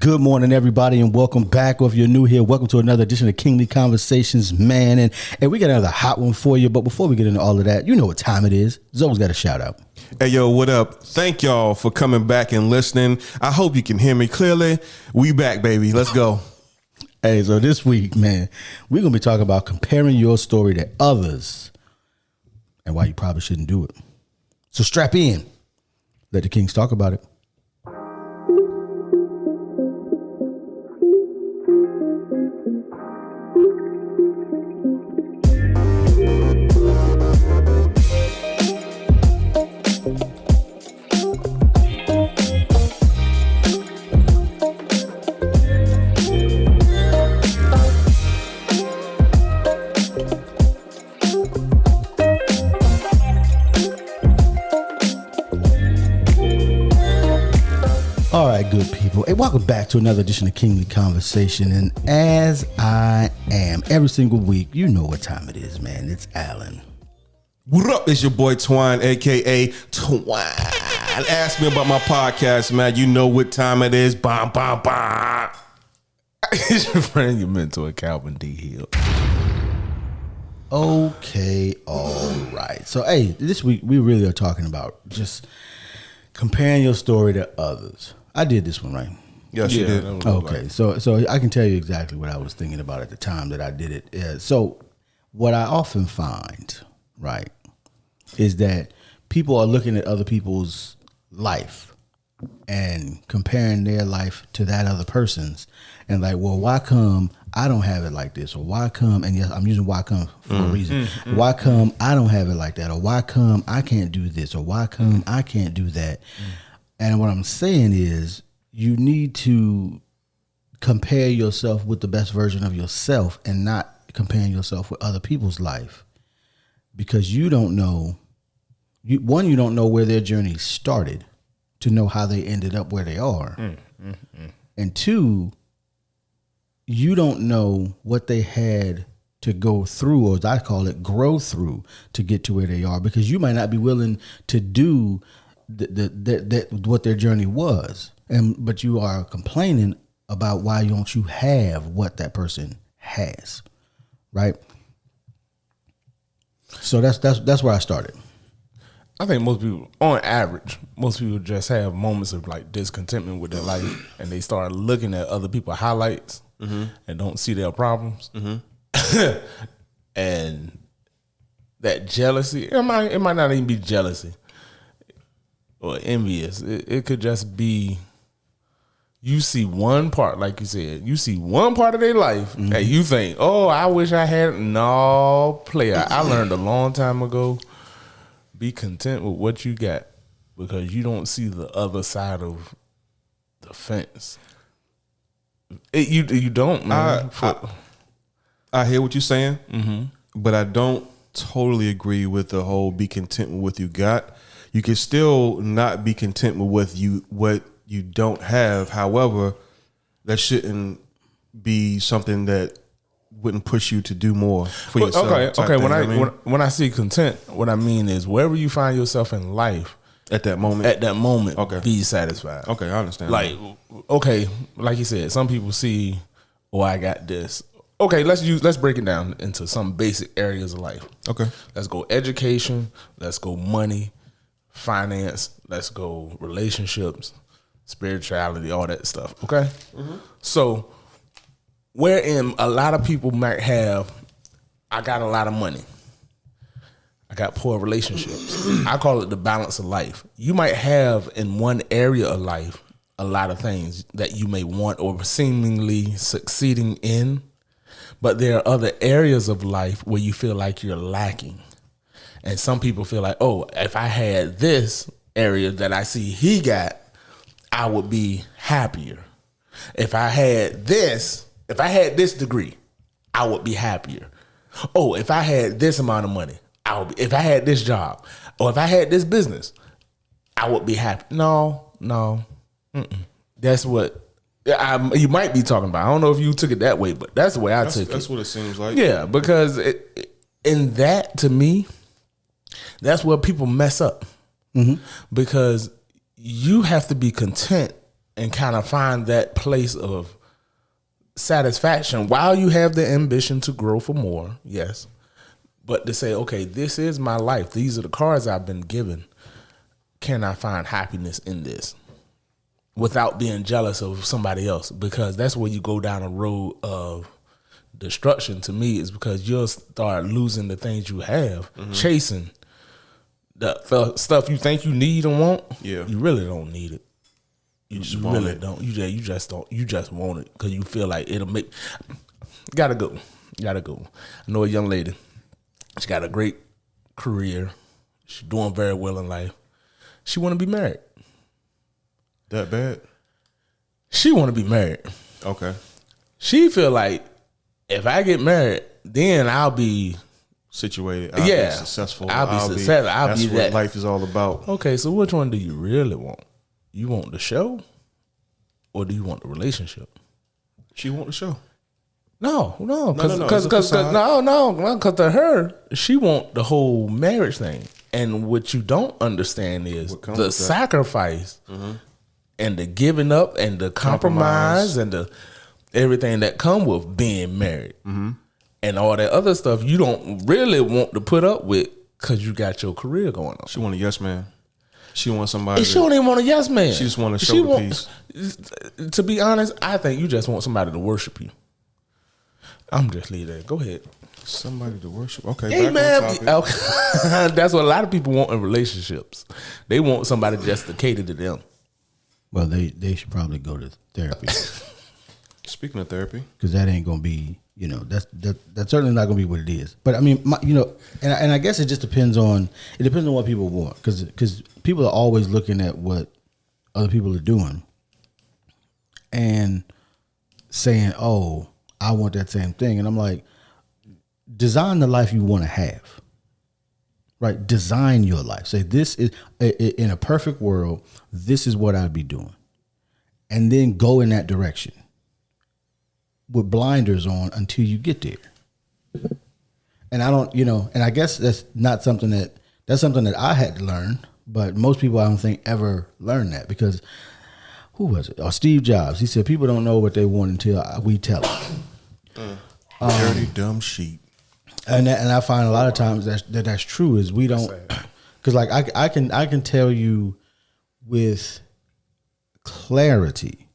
Good morning, everybody, and welcome back. If you're new here, welcome to another edition of Kingly Conversations, man. And we got another hot one for you. But before we get into all of that, you know what time it is. Zone's got a shout out. Hey, yo, what up? Thank y'all for coming back and listening. I hope you can hear me clearly. We back, baby. Let's go. Hey, so this week, man, we're going to be talking about comparing your story to others and why you probably shouldn't do it. So strap in. Let the Kings talk about it. All right, good people. Hey, welcome back to another edition of Kingly Conversation. And as I am every single week, you know what time it is, man. It's Alan. What up? It's your boy Twine, a.k.a. Twine. Ask me about my podcast, man. You know what time it is. Bah, bah, bah. It's your friend, your mentor, Calvin D. Hill. Okay, all right. So, hey, this week we really are talking about just comparing your story to others. I did this one, right? Yes, you did. Okay, so I can tell you exactly what I was thinking about at the time that I did it. So what I often find, right, is that people are looking at other people's life and comparing their life to that other person's and like, well, why come I don't have it like this? Or why come, and yes, I'm using why come for a reason. Why come I don't have it like that? Or why come I can't do this? Or why come I can't do that? And what I'm saying is you need to compare yourself with the best version of yourself and not comparing yourself with other people's life, because you don't know, you don't know where their journey started to know how they ended up where they are. And two, you don't know what they had to go through, or as I call it, grow through to get to where they are, because you might not be willing to do what their journey was, but you are complaining about why don't you have what that person has, right? So that's where I started. I think most people, on average, just have moments of like discontentment with their life, and they start looking at other people's highlights and don't see their problems, and that jealousy. It might not even be jealousy or envious. It could just be you see one part, like you said, you see one part of their life and you think, oh, I wish I had. No, player. I learned a long time ago, be content with what you got, because you don't see the other side of the fence. You don't, man. I hear what you're saying, but I don't totally agree with the whole be content with what you got. You can still not be content with what you don't have. However, that shouldn't be something that wouldn't push you to do more for yourself. Okay. When I see content, what I mean is wherever you find yourself in life at that moment, okay, be satisfied. Okay, I understand. Like, okay, like you said, some people see, oh, I got this. Okay, let's break it down into some basic areas of life. Okay, let's go education. Let's go money, finance. Let's go relationships, spirituality, all that stuff. Okay, so wherein a lot of people might have, I got a lot of money, I got poor relationships. I call it the balance of life. You might have in one area of life a lot of things that you may want or seemingly succeeding in, but there are other areas of life where you feel like you're lacking. And some people feel like, oh, if I had this area that I see he got, I would be happier. If I had this degree, I would be happier. Oh, if I had this amount of money, I would be, if I had this job, or if I had this business, I would be happy. No. That's what you might be talking about. I don't know if you took it that way, but that's the way I took it. That's what it seems like. Yeah, because in that, to me, that's where people mess up. Mm-hmm. Because you have to be content and kind of find that place of satisfaction while you have the ambition to grow for more, yes. But to say, okay, this is my life. These are the cards I've been given. Can I find happiness in this without being jealous of somebody else? Because that's where you go down a road of destruction to me, is because you'll start losing the things you have, chasing the stuff you think you need and want. Yeah. You really don't need it. You really it. don't. You just don't. You just want it because you feel like it'll make. Gotta go. I know a young lady. She got a great career. She's doing very well in life. She want to be married. That bad? She want to be married. Okay. She feel like if I get married, then I'll be situated. I'll be successful. I'll be successful. That's what life is all about. Okay, so which one do you really want? You want the show, or do you want the relationship? She want the show. No, because to to her, she want the whole marriage thing. And what you don't understand is the sacrifice and the giving up and the compromise and the everything that come with being married and all that other stuff you don't really want to put up with because you got your career going on. She want a yes man. She wants somebody. She don't even want a yes man. She just want to show the peace. To be honest, I think you just want somebody to worship you. I'm just leaving that. Go ahead. Somebody to worship. Okay, hey, man. Okay. That's what a lot of people want in relationships. They want somebody just to cater to them. Well, they should probably go to therapy. Speaking of therapy, because that ain't gonna be, that's certainly not gonna be what it is. But I mean, and I guess it just depends on what people want, because people are always looking at what other people are doing and saying, "Oh, I want that same thing," and I'm like, design the life you want to have. Right? Design your life. Say, this is in a perfect world, this is what I'd be doing, and then go in that direction with blinders on until you get there. And I don't, and I guess that's something that I had to learn, but most people I don't think ever learn that, because who was it? Or Steve Jobs. He said people don't know what they want until we tell them. Dirty dumb sheep. And I find a lot of times that's true, is we don't, because like I can tell you with clarity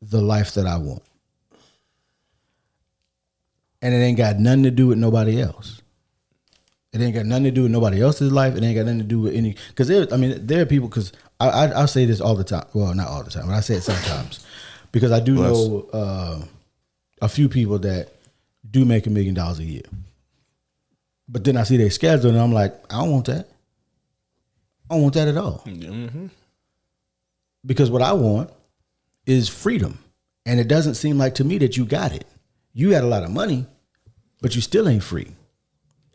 the life that I want. And it ain't got nothing to do with nobody else. It ain't got nothing to do with nobody else's life. It ain't got nothing to do with any, because there are people, because I say this all the time. Well, not all the time, but I say it sometimes, because I do know a few people that do make $1 million a year. But then I see their schedule and I'm like, I don't want that. I don't want that at all. Mm-hmm. Because what I want is freedom. And it doesn't seem like to me that you got it. You got a lot of money, but you still ain't free.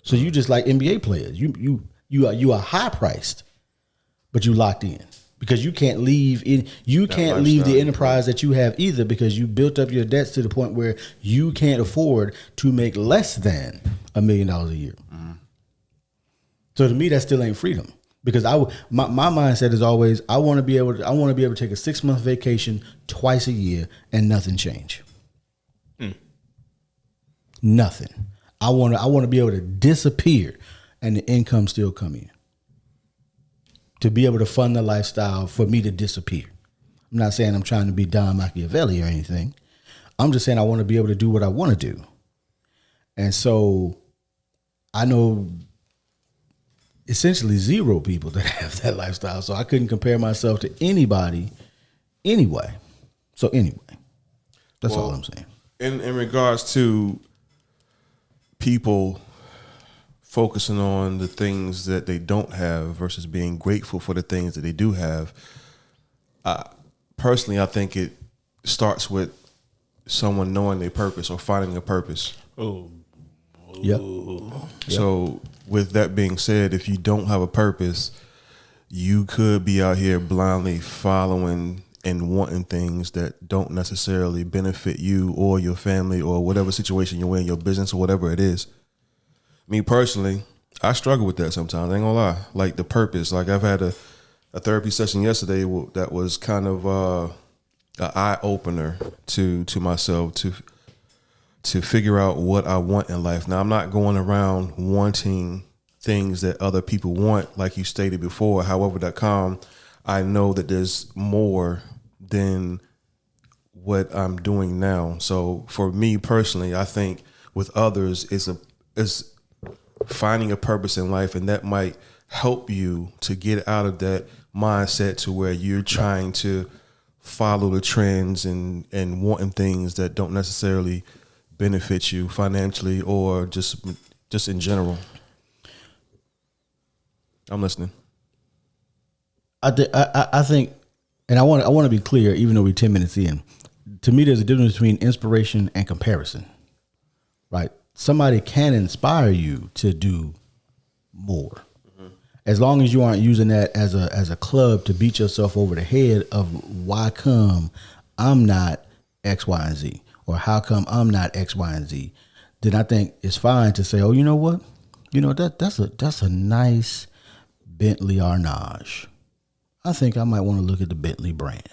So you just like NBA players. You are high priced, but you locked in, because you can't leave in. You can't leave the enterprise that you have either, because you built up your debts to the point where you can't afford to make less than $1 million a year. Mm-hmm. So to me, that still ain't freedom, because my mindset is always, I want to be able to take a 6-month vacation twice a year and nothing change. Nothing. I want to be able to disappear and the income still come in. To be able to fund the lifestyle for me to disappear. I'm not saying I'm trying to be Don Machiavelli or anything. I'm just saying I want to be able to do what I want to do. And so I know essentially 0 people that have that lifestyle. So I couldn't compare myself to anybody anyway. So anyway, that's all I'm saying. In regards to people focusing on the things that they don't have versus being grateful for the things that they do have, personally, I think it starts with someone knowing their purpose or finding a purpose. Oh, yep. So with that being said, if you don't have a purpose, you could be out here blindly following and wanting things that don't necessarily benefit you or your family or whatever situation you're in, your business or whatever it is. Me personally, I struggle with that sometimes. I ain't gonna lie. Like the purpose, like I've had to a therapy session yesterday that was kind of an eye opener to myself to figure out what I want in life. Now, I'm not going around wanting things that other people want, like you stated before. However.com, I know that there's more than what I'm doing now. So for me personally, I think with others, it's finding a purpose in life, and that might help you to get out of that mindset to where you're trying to follow the trends and wanting things that don't necessarily benefit you financially or just in general. I'm listening. I think, and I want to be clear, even though we're 10 minutes in. To me, there's a difference between inspiration and comparison, right? Somebody can inspire you to do more, as long as you aren't using that as a club to beat yourself over the head of why come I'm not X, Y, and Z, or how come I'm not X, Y, and Z. Then I think it's fine to say, oh, you know what, that's a nice Bentley Arnage. I think I might want to look at the Bentley brand,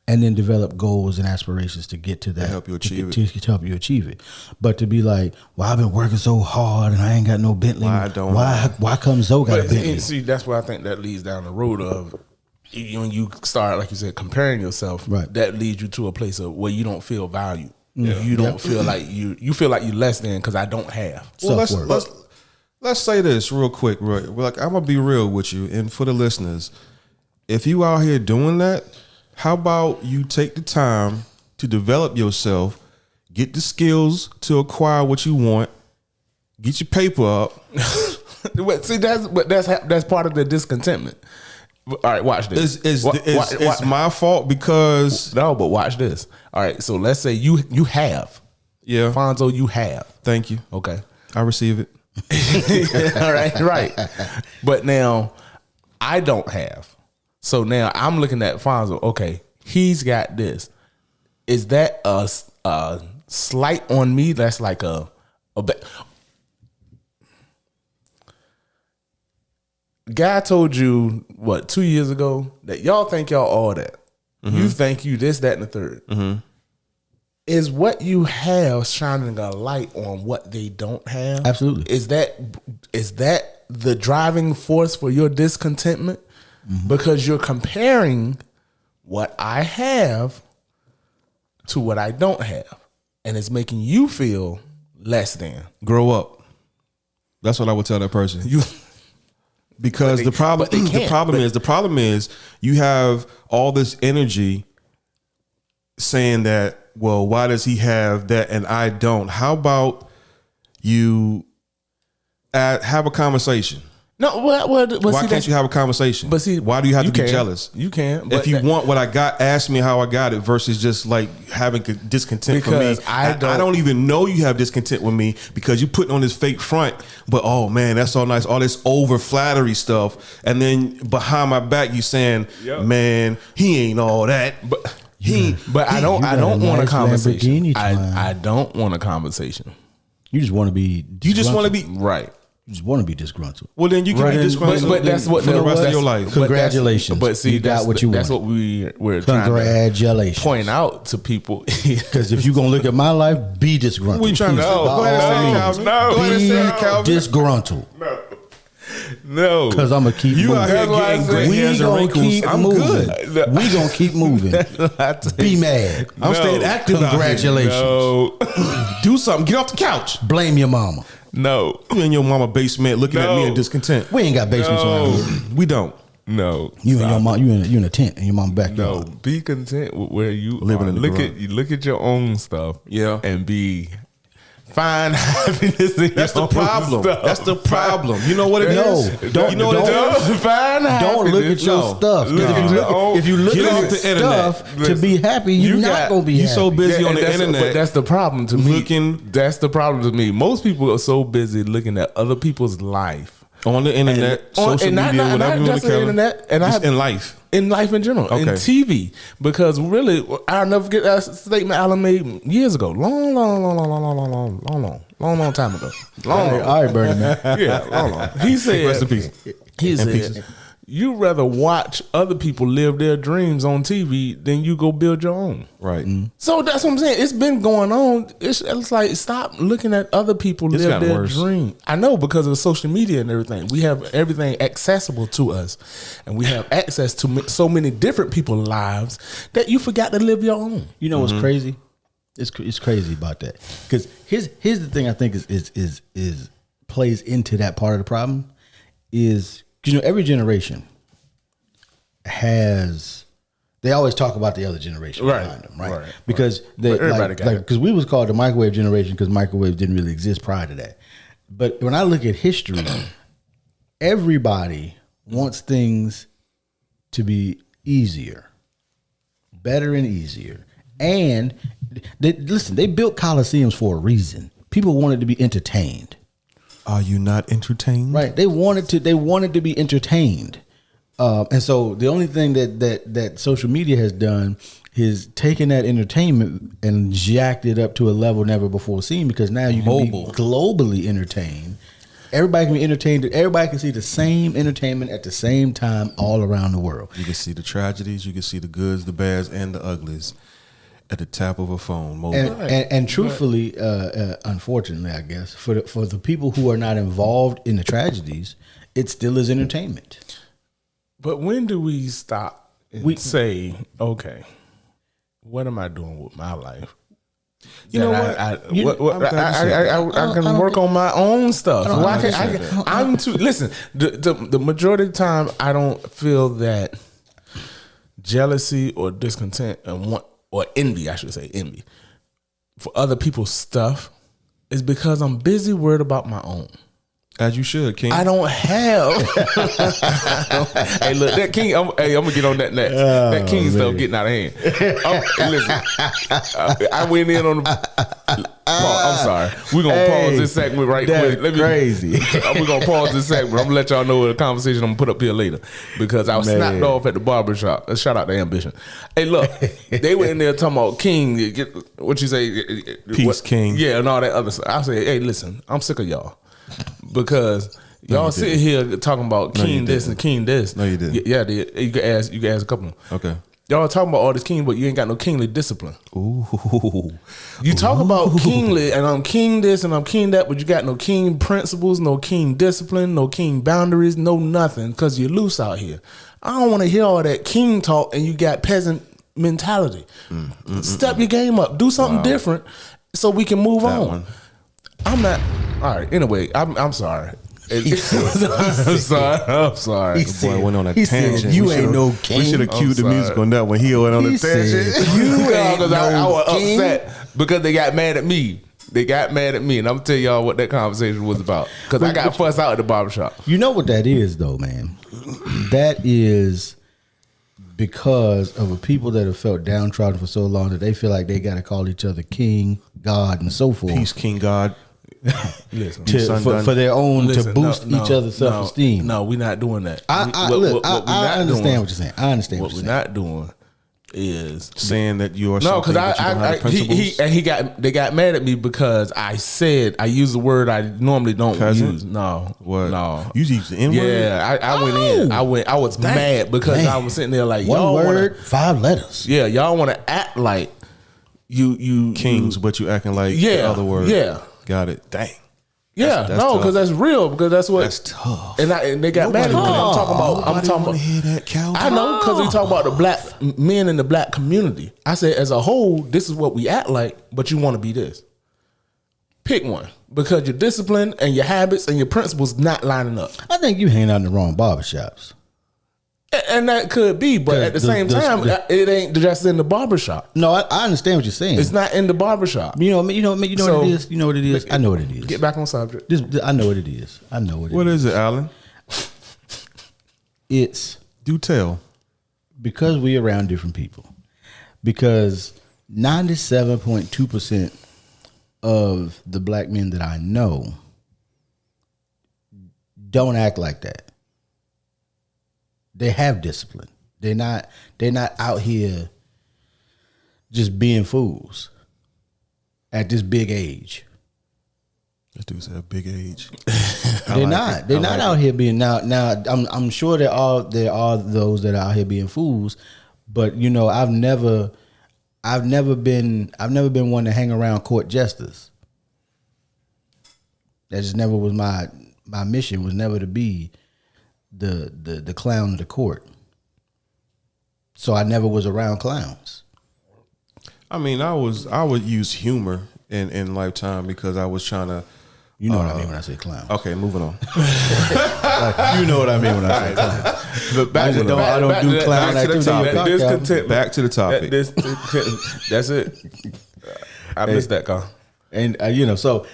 and then develop goals and aspirations to get to that. To help you achieve it. To help you achieve it. But to be like, well, I've been working so hard and I ain't got no Bentley. Why come Zoe got a Bentley? See, that's where I think that leads down the road of when you start, like you said, comparing yourself. Right. That leads you to a place of where you don't feel valued. Yeah. You don't feel like you feel like you're less than because I don't have. Well, let's say this real quick, right? Like, I'm gonna be real with you, and for the listeners, if you out here doing that, how about you take the time to develop yourself, get the skills to acquire what you want, get your paper up. See, that's part of the discontentment. All right, watch this. It's my fault because no, but watch this. All right, so let's say you have, Fonzo, you have. Thank you. Okay, I receive it. All right. But now I don't have. So now I'm looking at Fonzo. Okay, he's got this. Is that a slight on me? That's like a guy told you what 2 years ago that y'all think y'all all that. Mm-hmm. You think you this, that, and the third. Mm-hmm. Is what you have shining a light on what they don't have? Absolutely. Is that the driving force for your discontentment? Mm-hmm. Because you're comparing what I have to what I don't have, and it's making you feel less than. Grow up. That's what I would tell that person. Because the problem is you have all this energy saying that, well, why does he have that and I don't? How about you have a conversation? No, why can't you have a conversation? But see, why do you have to be jealous? You can. If you want what I got, ask me how I got it versus just like having discontent for me. I don't even know you have discontent with me because you putting on this fake front. But oh man, that's so nice. All this over flattery stuff, and then behind my back you saying, man, he ain't all that. But I don't want a conversation. I don't want a conversation. You just want to be. You just want to be right. You just want to be disgruntled. Well, then you can be disgruntled. But that's what for the rest of your life. Congratulations. But see, you got what you want. That's what we're congratulations. Trying to point out to people. Because if you're gonna look at my life, be disgruntled. We trying to go ahead and say it, Calvin. No, go ahead and say it, Calvin. Disgruntled. No, because I'm gonna keep. You moving. out here getting gray hairs and wrinkles. I'm good. We gonna keep moving. Be mad. I'm staying active. Congratulations. No. Do something. Get off the couch. Blame your mama. No. You in your mama basement looking at me in discontent. We ain't got basements around here. We don't. No. You and your mom. You in a tent in your mom's backyard. No. Be content with where you living in the garage. Look at your own stuff. Yeah. And find happiness in That's your the problem. Own stuff. That's the problem. You know what it is? Don't look at your stuff. If you look at your stuff to be happy, you're not gonna be happy. You're so busy on the internet. But that's the problem to me. That's the problem to me. Most people are so busy looking at other peop's life on the internet, social media, whatever you want to call it. And in life. In life in general, in TV, because really, I'll never forget that statement Alan made years ago, long time ago. All right, Bernie, man. Yeah, long. He said, rest in peace. He said, You rather watch other people live their dreams on TV than you go build your own. Right. So that's what I'm saying. It's been going on. It's like, stop looking at other people live their dream. I know, because of social media and everything. We have everything accessible to us, and we have access to so many different people's lives that you forgot to live your own. You know what's crazy? It's crazy about that, because here's the thing I think is plays into that part of the problem is, every generation they always talk about the other generation behind them, right? Because because we was called the microwave generation because microwaves didn't really exist prior to that. But when I look at history, everybody wants things to be easier, better and easier. And they built coliseums for a reason. People wanted to be entertained. Are you not entertained? Right. They wanted to be entertained. And so the only thing that social media has done is taken that entertainment and jacked it up to a level never before seen, because now you can be globally entertained. Everybody can be entertained. Everybody can see the same entertainment at the same time all around the world. You can see the tragedies, you can see the goods, the bads, and the uglies at the tap of a phone. And truthfully, unfortunately, I guess, for the people who are not involved in the tragedies, it still is entertainment. But when do we stop and say, okay, what am I doing with my life? You know what? I can work on my own stuff. I'm too. Listen, the majority of the time, I don't feel that jealousy or discontent or envy, I should say envy, for other people's stuff is because I'm busy worried about my own. As you should, King. I don't have. Hey, look, that King. I'm gonna get on that next. That King stuff getting out of hand. Listen, I went in on the. I'm sorry. We're gonna pause this segment right quick. Crazy. We're gonna pause this segment. I'm gonna let y'all know the conversation I'm gonna put up here later, because I was snapped off at the barbershop. Shout out to Ambition. Hey, look, they were in there talking about King. What you say? Peace, King. Yeah, and all that other stuff. I say, hey, listen, I'm sick of y'all. Because y'all sit here talking about King this and King this. No, you didn't. Yeah, you can ask a couple of them. Okay. Y'all talking about all this king, but you ain't got no kingly discipline. Ooh. You talk about kingly, and I'm king this and I'm king that, but you got no king principles, no king discipline, no king boundaries, no nothing, because you're loose out here. I don't want to hear all that king talk and you got peasant mentality. Step your game up. Do something different so we can move on. I'm not. All right. Anyway, I'm sorry. I'm sorry. He said, boy went on a tangent. You ain't no king. We should have cued the music on that when he went on a tangent. You ain't no I was king. upset because they got mad at me. They got mad at me, and I'm gonna tell y'all what that conversation was about, because I got fussed out at the barbershop. You know what that is, though, man? That is because of a people that have felt downtrodden for so long that they feel like they got to call each other king, God, and so forth. Peace, King God. Listen, for their own, to boost each other's self-esteem. No, we're not doing that. I understand what you're saying. I understand what you're saying. What we're not doing is saying that you are no, because they got mad at me because I used the word I normally don't use. No, what? No, you used the N word. Yeah, I went in. I was mad because I was sitting there like, one y'all word, 5 letters. Yeah, y'all want to act like you kings, but you acting like the other word. Yeah. Got it. Dang. Yeah, that's no, because that's real. Because that's what. That's tough. And they got mad at me. I'm talking about. Hear that, Cal? I know, because we talk about the black men in the black community. I said, as a whole, this is what we act like, but you want to be this. Pick one, because your discipline and your habits and your principles not lining up. I think you hanging out in the wrong barbershops. And that could be, but at the same time, it ain't just in the barbershop. No, I understand what you're saying. It's not in the barbershop. You know what it is. You know what it is. I know what it is. Get back on subject. I know what it is. I know what it is. What is it, Alan? It's do tell. Because we around different people. Because 97.2% of the black men that I know don't act like that. They have discipline. They're not out here just being fools at this big age. That dude said big age. They're not. They're not out here being now. I'm sure there are those that are out here being fools, but you know, I've never been one to hang around court jesters. That just never was my mission. Was never to be the clown of the court. So I never was around clowns. I mean, I would use humor in Lifetime because I was trying to. You know what I mean when I say clown. Okay, moving on. You know what I mean when I say clown. But I don't do clown activity. Back to the topic. That's it. I missed that, Carl. And so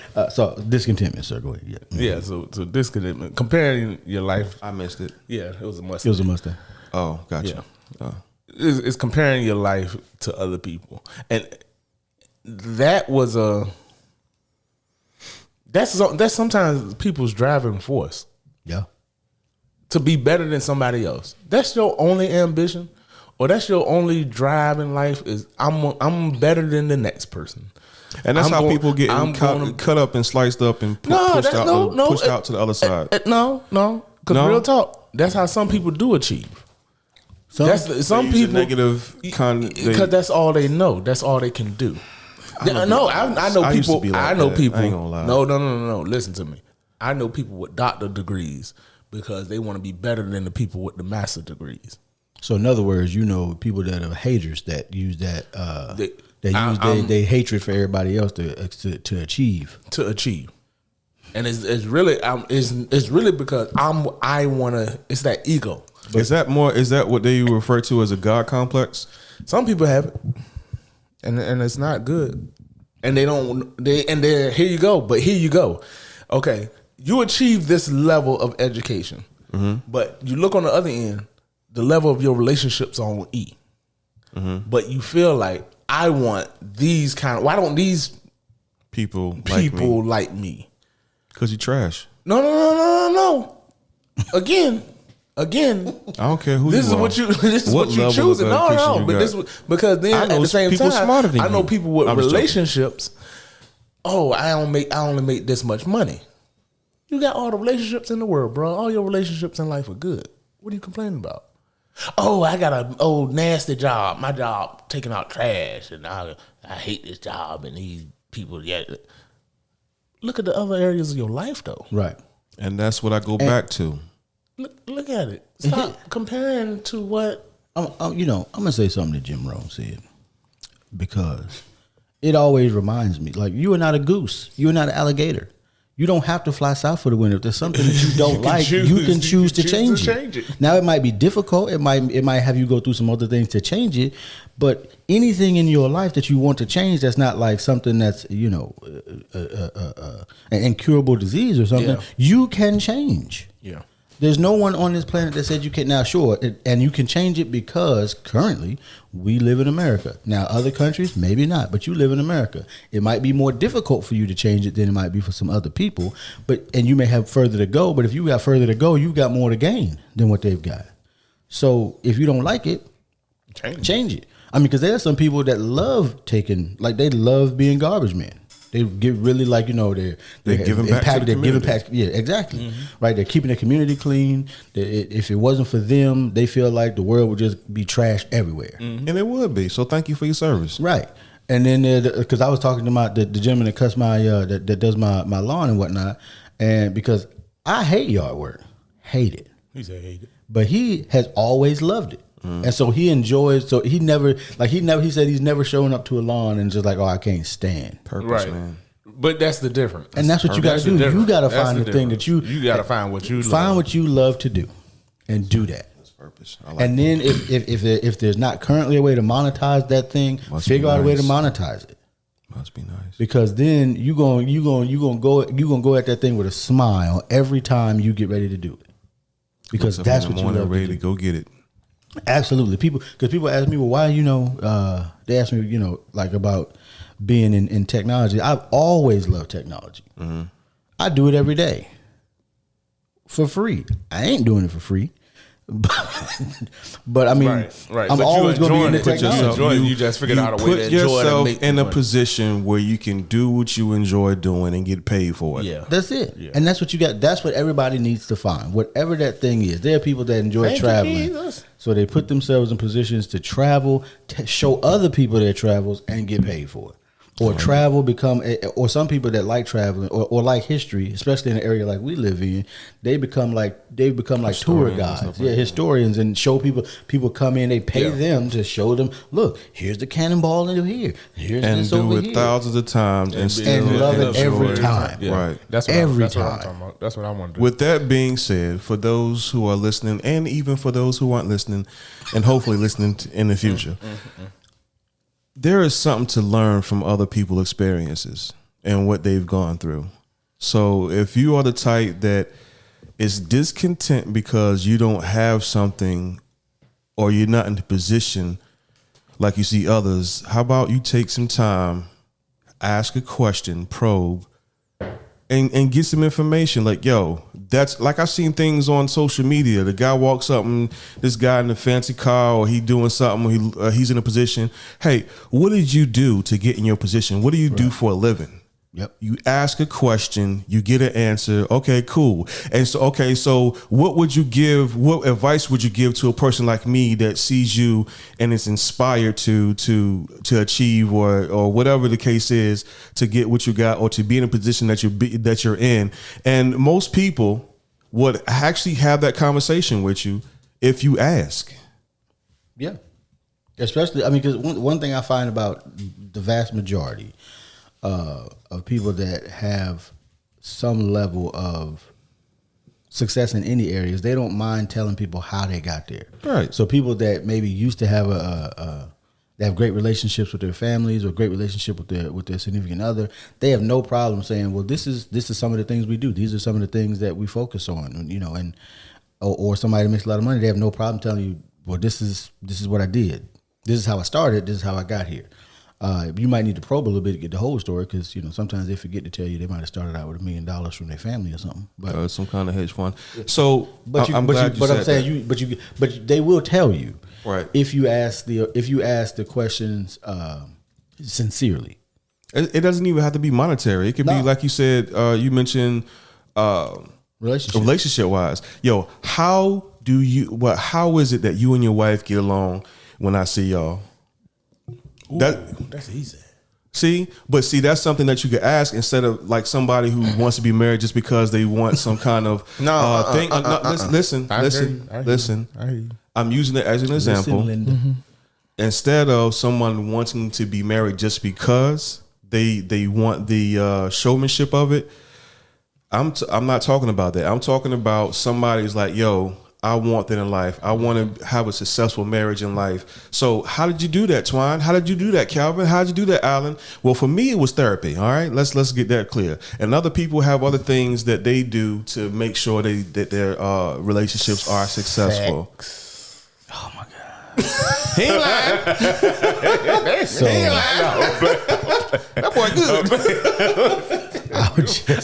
discontentment, sir. Go ahead. Yeah. So discontentment. Comparing your life. I missed it. Yeah, it was a Mustang. It was a Mustang. Oh, gotcha. Yeah. Oh. It's comparing your life to other people, and that was that's sometimes people's driving force. Yeah. To be better than somebody else. That's your only ambition, or that's your only drive in life. Is I'm better than the next person. And that's how people get cut up and sliced up and pushed out to the other side. No. Because real talk, that's how some people do achieve. Some people negative because that's all they know. That's all they can do. I know people. I ain't gonna lie. No. Listen to me. I know people with doctor degrees because they want to be better than the people with the master degrees. So in other words, you know, people that are haters that use that they hatred for everybody else to achieve. And it's really because I want to. It's that ego. But is that what they refer to as a God complex? Some people have it, and it's not good. And here you go. But here you go. Okay, you achieve this level of education, but you look on the other end, the level of your relationships on E. But you feel like I want these why don't these people like me? Because you trash. No. Again, I don't care who this you are. This is what you choosing. No, but this because then at the same time, I know people with relationships. Oh, I only make this much money. You got all the relationships in the world, bro. All your relationships in life are good. What are you complaining about? Oh, I got a nasty job. My job taking out trash, and I hate this job. And these people, look at the other areas of your life, though. Right, and that's what I go back to. Look at it. Stop comparing to what. I'm gonna say something that Jim Rome said because it always reminds me. Like, you are not a goose. You are not an alligator. You don't have to fly south for the winter. If there's something that you don't like, you can choose to change it. Now, it might be difficult. It might have you go through some other things to change it. But anything in your life that you want to change, that's not like something that's an incurable disease or something. Yeah. You can change. Yeah. There's no one on this planet that said you can't. Now, sure, and you can change it because currently we live in America. Now, other countries, maybe not, but you live in America. It might be more difficult for you to change it than it might be for some other people, and you may have further to go, but if you got further to go, you got more to gain than what they've got. So if you don't like it, change it. I mean, because there are some people that love they love being garbage men. They get really they're giving back to the community. Yeah, exactly. Right. They're keeping the community clean. If it wasn't for them, they feel like the world would just be trash everywhere. And it would be. So thank you for your service. Right. And then because I was talking to the gentleman that cuts my that does my lawn and whatnot, and because I hate yard work, hate it. He said hate it, but he has always loved it. And so he enjoys. So he said he's never showing up to a lawn and just like, oh, I can't stand. Purpose, man. But that's the difference. And that's what you got to do. You got to find the thing that you got to find what you find what you love to do, and do that. That's purpose. And then if there's not currently a way to monetize that thing, figure out a way to monetize it. Must be nice. Because then you gonna go at that thing with a smile every time you get ready to do it. Because that's what you love ready to go get it. Absolutely. People ask me, well, why, they ask me, like about being in technology. I've always loved technology. I do it every day for free. I ain't doing it for free. But I mean, right. I'm But always going to be in the technology. You just figured out a way to enjoy it. Put yourself in a money. position where you can do what you enjoy doing and get paid for it. Yeah, that's it. Yeah. And that's what you got. That's what everybody needs to find. Whatever that thing is. There are people that enjoy traveling, so they put themselves in positions to travel, to show other people their travels, and get paid for it. Or travel or some people that like traveling or like history, especially in an area like we live in, they become like tour guides, historians, and show people come in, they pay them to show them, look, here's the cannonball into here, here's and this do over it here. thousands of times and love it every time. Yeah. Right, that's what I'm talking about. That's what I want to do. With that being said, for those who are listening, and even for those who aren't listening, and hopefully listening in the future. There is something to learn from other people's experiences and what they've gone through. So if you are the type that is discontent because you don't have something or you're not in the position like you see others, how about you take some time, ask a question, probe, and get some information. Like, yo, that's like I've seen things on social media. The guy walks up and this guy in a fancy car, or he doing something, he's in a position. Hey, what did you do to get in your position? What do you do for a living? Yep. You ask a question, you get an answer. Okay, cool. And so what advice would you give to a person like me that sees you and is inspired to achieve or whatever the case is, to get what you got or to be in a position that you're in? And most people would actually have that conversation with you if you ask. Yeah. Especially, I mean, because one thing I find about the vast majority of people that have some level of success in any areas, they don't mind telling people how they got there. Right. So people that maybe used to have they have great relationships with their families or great relationship with their significant other, they have no problem saying, well, this is some of the things we do. These are some of the things that we focus on, you know, and or somebody makes a lot of money, they have no problem telling you, well, this is what I did. This is how I started. This is how I got here. You might need to probe a little bit to get the whole story, because you know sometimes they forget to tell you they might have started out with $1 million from their family or something. But some kind of hedge fund. So, but they will tell you, right, if you ask the questions sincerely. It doesn't even have to be monetary. It could be like you said. You mentioned relationship wise. Yo, how is it that you and your wife get along when I see y'all? That's easy. See, that's something that you could ask instead of like somebody who wants to be married just because they want some kind of thing. Listen. I'm using it as an example. Instead of someone wanting to be married just because they want the showmanship of it, I'm not talking about that. I'm talking about somebody who's like, yo, I want that in life. I want to have a successful marriage in life. So how did you do that, Twine? How did you do that, Calvin? How did you do that, Alan? Well, for me, it was therapy. All right, let's get that clear. And other people have other things that they do to make sure that their relationships are successful. Sex. Oh my God. He ain't lying. He ain't lying. That boy good.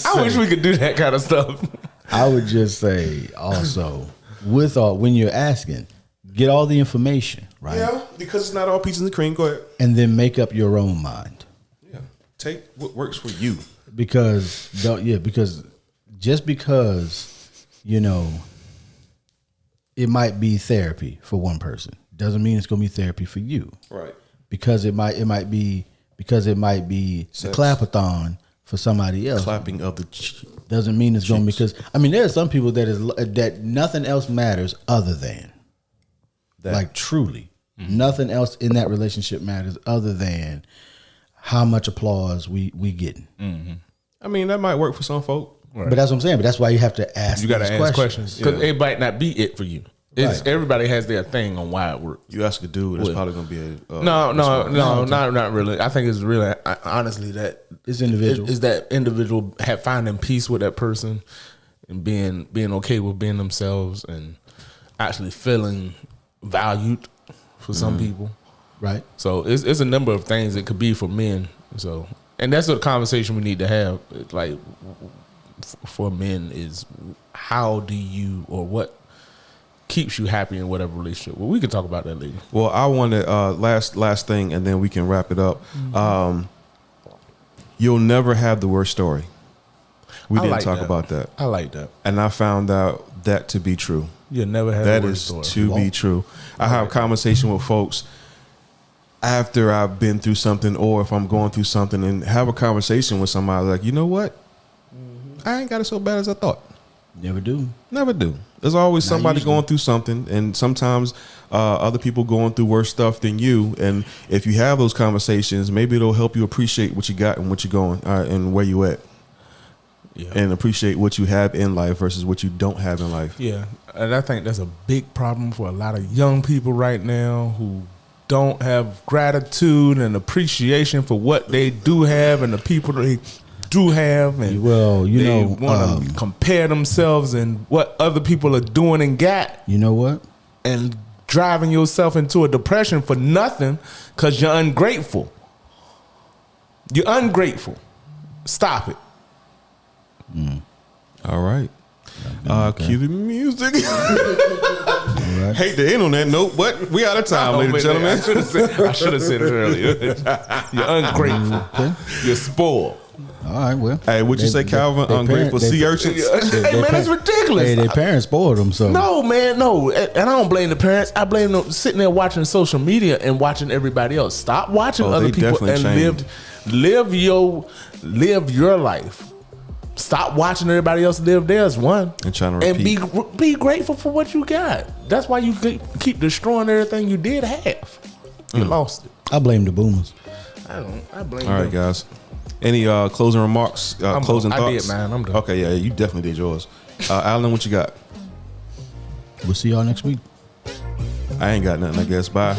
I wish we could do that kind of stuff. I would just say also, when you're asking, get all the information, right? Yeah, because it's not all peaches and cream. Go ahead. And then make up your own mind. Yeah. Take what works for you. Because just because, you know, it might be therapy for one person doesn't mean it's going to be therapy for you. Right. Because it might be the clapathon for somebody else. Clapping of the doesn't mean it's going to, because I mean there are some people that nothing else matters other than that. Like truly, nothing else in that relationship matters other than how much applause we getting. Mm-hmm. I mean, that might work for some folk, right. But that's what I'm saying. But that's why you have to ask. You got to ask questions because it might not be it for you. Right. Everybody has their thing on why it works. You ask a dude, it's probably going to be a no, not really. I think it's really honestly that it's individual. Is that individual finding peace with that person and being okay with being themselves and actually feeling valued for some people, right? So it's a number of things it could be for men. So, and that's a conversation we need to have. Like for men is how do you or what keeps you happy in whatever relationship. Well, we can talk about that later. Well, I want to last thing, and then we can wrap it up. You'll never have the worst story. We didn't talk about that. I like that, and I found out that to be true. You'll never have that the worst is story. to be true. I have conversation with folks after I've been through something, or if I'm going through something, and have a conversation with somebody like, you know what? I ain't got it so bad as I thought. Never do. Never do. There's always somebody going through something, and sometimes other people going through worse stuff than you. And if you have those conversations, maybe it'll help you appreciate what you got and what you're going and where you at. Yeah. And appreciate what you have in life versus what you don't have in life. Yeah, and I think that's a big problem for a lot of young people right now who don't have gratitude and appreciation for what they do have and the people they do have, and they want to compare themselves and what other people are doing and got. You know what? And driving yourself into a depression for nothing because you're ungrateful. You're ungrateful. Stop it. All right. Cue the music. Right. Hate to end on that note, but we out of time, ladies and gentlemen. I should have said it earlier. You're ungrateful. Okay. You're spoiled. All right, well. Hey, what'd you say, Calvin? Ungrateful sea urchins? Hey, man, that's ridiculous. Hey, their parents spoiled them, so. No, man, no. And I don't blame the parents. I blame them sitting there watching social media and watching everybody else. Stop watching other people and live your life. Stop watching everybody else live theirs, one. And trying to repeat. And be grateful for what you got. That's why you keep destroying everything you did have. You lost it. I blame the boomers. I blame All right, them. guys. Any closing remarks? Closing thoughts? I did, man. I'm done. Okay, yeah, you definitely did yours. Alan, what you got? We'll see y'all next week. I ain't got nothing, I guess. Bye.